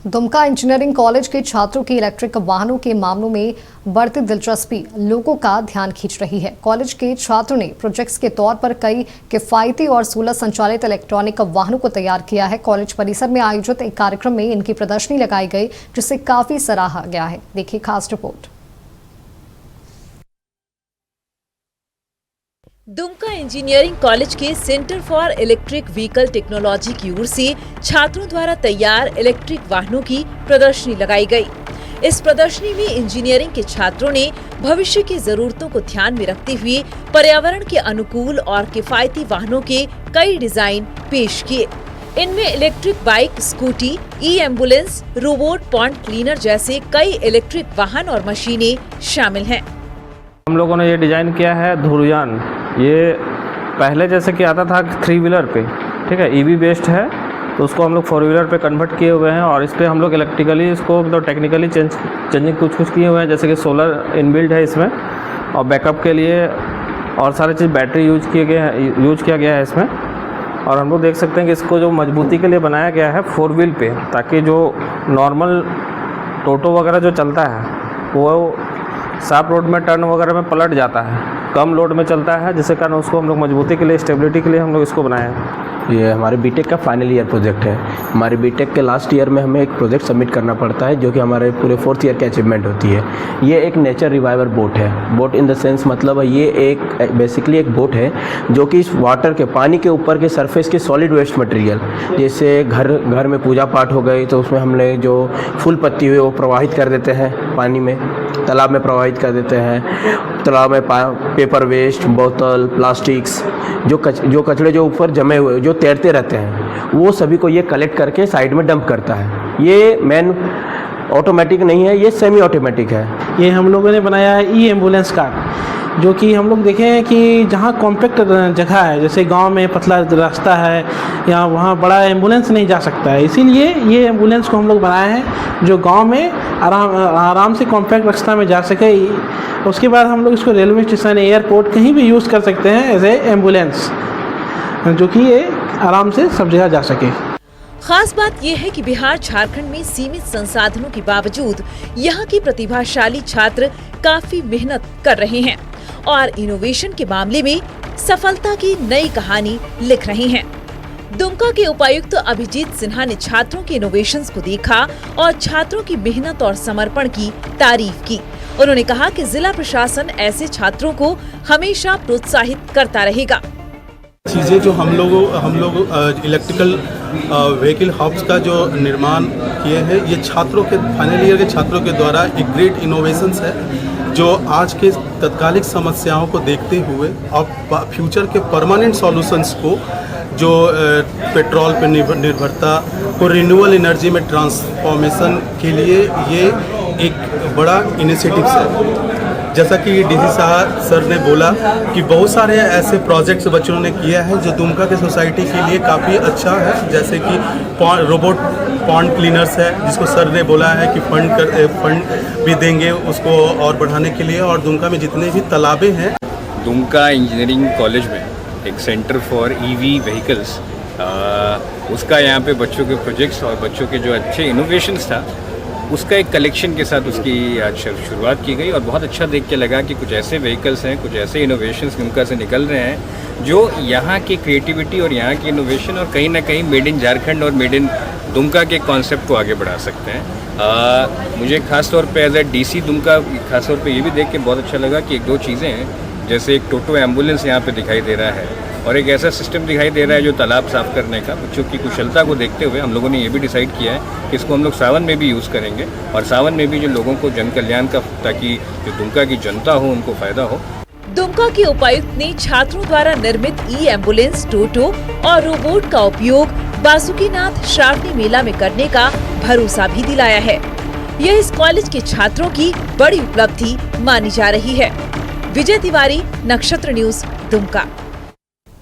Dumka engineering college के छात्रों की इलेक्ट्रिक वाहनों के मामलों में बढ़ती दिलचस्पी लोगों का ध्यान खींच रही है। कॉलेज के छात्रों ने प्रोजेक्ट्स के तौर पर कई किफायती और सोलर संचालित इलेक्ट्रॉनिक वाहनों को तैयार किया है। कॉलेज परिसर में आयोजित एक कार्यक्रम में इनकी प्रदर्शनी लगाई गई, जिसे काफी सराहा गया है। देखिए खास रिपोर्ट। दुमका इंजीनियरिंग कॉलेज के centre for electric vehicle technology की ओर से छात्रों द्वारा तैयार इलेक्ट्रिक वाहनों की प्रदर्शनी लगाई गई। इस प्रदर्शनी में इंजीनियरिंग के छात्रों ने भविष्य की जरूरतों को ध्यान में रखते हुए पर्यावरण के अनुकूल और किफायती वाहनों के कई डिजाइन पेश किए। इनमें इलेक्ट्रिक बाइक, स्कूटी, ई एम्बुलेंस, रोबोट पॉन्ड क्लीनर जैसे कई इलेक्ट्रिक वाहन और मशीनें शामिल हैं। हम लोगों ने ये डिज़ाइन किया है धुरयान। ये पहले जैसे कि आता था 3 व्हीलर पे, ठीक है, ईवी बेस्ड है, तो उसको हम लोग 4 व्हीलर पे कन्वर्ट किए हुए हैं और इस पर हम लोग इलेक्ट्रिकली इसको मतलब टेक्निकली चेंजिंग कुछ किए हुए हैं, जैसे कि सोलर इनबिल्ट है इसमें और बैकअप के लिए और सारी चीज़ बैटरी यूज किया गया है इसमें। और हम लोग देख सकते हैं कि इसको जो मजबूती के लिए बनाया गया है 4 व्हील पे, ताकि जो नॉर्मल टोटो वगैरह जो चलता है वो शार्प रोड में टर्न वगैरह में पलट जाता है, कम लोड में चलता है, जिसके कारण उसको हम लोग मजबूती के लिए, स्टेबिलिटी के लिए हम लोग इसको बनाए हैं। ये हमारे बीटेक का फाइनल ईयर प्रोजेक्ट है। हमारे बीटेक के लास्ट ईयर में हमें एक प्रोजेक्ट सबमिट करना पड़ता है, जो कि हमारे पूरे 4th ईयर की अचीवमेंट होती है। ये एक नेचर रिवाइवर बोट है। बोट इन द सेंस मतलब ये एक बेसिकली एक बोट है जो कि इस वाटर के, पानी के ऊपर के सरफेस के सॉलिड वेस्ट मटेरियल, जैसे घर में पूजा पाठ हो गई तो उसमें हमने जो फूल पत्ती हुई वो प्रवाहित कर देते हैं पानी में, तालाब में प्रवाहित कर देते हैं। तालाब में पेपर वेस्ट, बोतल, प्लास्टिक्स, जो कचड़े जो ऊपर जमे हुए जो तैरते रहते हैं, वो सभी को ये कलेक्ट करके साइड में डंप करता है। ये मैन ऑटोमेटिक नहीं है, ये सेमी ऑटोमेटिक है। ये हम लोगों ने बनाया है ई एम्बुलेंस कार, जो कि हम लोग देखे हैं कि जहाँ कॉम्पैक्ट जगह है, जैसे गांव में पतला रास्ता है या वहाँ बड़ा एम्बुलेंस नहीं जा सकता है, इसीलिए ये एम्बुलेंस को हम लोग बनाए हैं जो गांव में आराम से कॉम्पैक्ट रास्ता में जा सके। उसके बाद हम लोग इसको रेलवे स्टेशन, एयरपोर्ट कहीं भी यूज़ कर सकते हैं एज ए एम्बुलेंस, जो कि ये आराम से सब जगह जा सके। खास बात यह है कि बिहार झारखंड में सीमित संसाधनों के बावजूद यहाँ के प्रतिभाशाली छात्र काफी मेहनत कर रहे हैं और इनोवेशन के मामले में सफलता की नई कहानी लिख रहे हैं। दुमका के उपायुक्त अभिजीत सिन्हा ने छात्रों के इनोवेशंस को देखा और छात्रों की मेहनत और समर्पण की तारीफ की। उन्होंने कहा कि जिला प्रशासन ऐसे छात्रों को हमेशा प्रोत्साहित करता रहेगा। चीज़ें जो हम लोग इलेक्ट्रिकल व्हीकल हब्स का जो निर्माण किए हैं, ये छात्रों के फाइनल ईयर के छात्रों के द्वारा एक ग्रेट इनोवेशंस है, जो आज के तत्कालिक समस्याओं को देखते हुए और फ्यूचर के परमानेंट सॉल्यूशंस को, जो पेट्रोल पर निर्भरता को रिन्यूएबल एनर्जी में ट्रांसफॉर्मेशन के लिए ये एक बड़ा इनिशिएटिव है। जैसा कि डीसी साहब सर ने बोला कि बहुत सारे ऐसे प्रोजेक्ट्स बच्चों ने किया है जो दुमका के सोसाइटी के लिए काफ़ी अच्छा है, जैसे कि रोबोट पॉन्ड क्लीनर्स है, जिसको सर ने बोला है कि फंड भी देंगे उसको और बढ़ाने के लिए। और दुमका में जितने भी तालाबें हैं, दुमका इंजीनियरिंग कॉलेज में एक सेंटर फॉर ईवी व्हीकल्स, उसका यहाँ पे बच्चों के प्रोजेक्ट्स और बच्चों के जो अच्छे इनोवेशंस था, उसका एक कलेक्शन के साथ उसकी आज शुरुआत की गई और बहुत अच्छा देख के लगा कि कुछ ऐसे व्हीकल्स हैं, कुछ ऐसे इनोवेशंस दुमका से निकल रहे हैं जो यहाँ की क्रिएटिविटी और यहाँ की इनोवेशन और कहीं ना कहीं मेड इन झारखंड और मेड इन दुमका के कॉन्सेप्ट को आगे बढ़ा सकते हैं। मुझे खास तौर पे एज ए डीसी दुमका खास तौर पे ये भी देख के बहुत अच्छा लगा कि 1-2 चीज़ें हैं, जैसे एक टोटो एम्बुलेंस यहाँ पे दिखाई दे रहा है और एक ऐसा सिस्टम दिखाई दे रहा है जो तालाब साफ करने का। बच्चों की कुशलता को देखते हुए हम लोगों ने ये भी डिसाइड किया है कि इसको हम लोग सावन में भी यूज़ करेंगे और सावन में भी जो लोगों को जन कल्याण का, ताकि जो दुमका की जनता हो उनको फायदा हो। दुमका के उपायुक्त ने छात्रों द्वारा निर्मित ई एम्बुलेंस, टोटो और रोबोट का उपयोग बासुकीनाथ श्रावणी मेला में करने का भरोसा भी दिलाया है। यह इस कॉलेज के छात्रों की बड़ी उपलब्धि मानी जा रही है। विजय तिवारी, नक्षत्र न्यूज, दुमका।